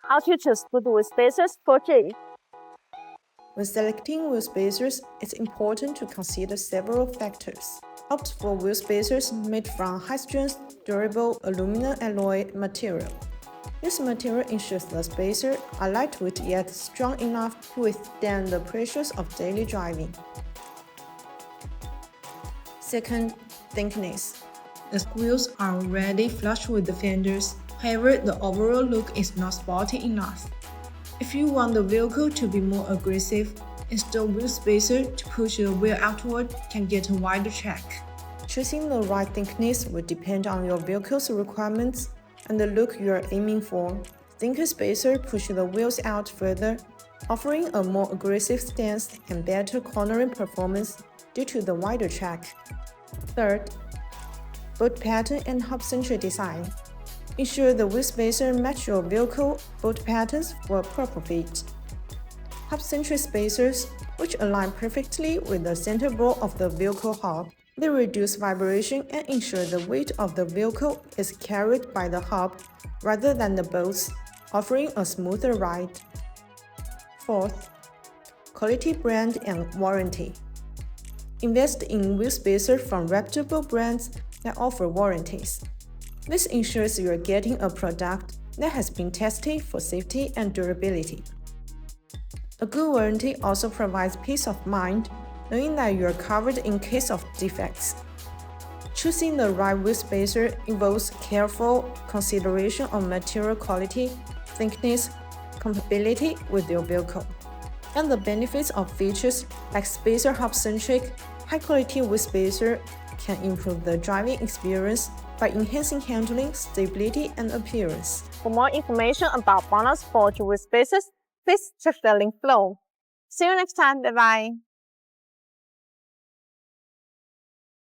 How to choose good wheel spacers for Jeep. When selecting wheel spacers, it's important to consider several factors. Opt for wheel spacers made from high-strength, durable aluminum alloy material. This material ensures the spacers are lightweight yet strong enough to withstand the pressures of daily driving. Second, thickness. The wheels are already flush with the fenders, however, the overall look is not sporty enough. If you want the vehicle to be more aggressive, install wheel spacer to push the wheel outward can get a wider track. Choosing the right thickness will depend on your vehicle's requirements and the look you are aiming for. Thicker spacer push the wheels out further, offering a more aggressive stance and better cornering performance due to the wider track. Third, bolt pattern and hubcentric design. Ensure the wheel spacer match your vehicle bolt patterns for a proper fit. Hubcentric spacers, which align perfectly with the center bolt of the vehicle hub, they reduce vibration and ensure the weight of the vehicle is carried by the hub rather than the bolts, offering a smoother ride. Fourth, quality brand and warranty. Invest in wheel spacers from reputable brands that offer warranties. This ensures you are getting a product that has been tested for safety and durability. A good warranty also provides peace of mind, knowing that you are covered in case of defects. Choosing the right wheel spacer involves careful consideration of material quality, thickness, compatibility with your vehicle, and the benefits of features like spacer hub-centric. High-quality wheel spacer can improve the driving experience by enhancing handling, stability, and appearance. For more information about BONOSS Jeep wheel spacers, please check the link below. See you next time. Bye-bye.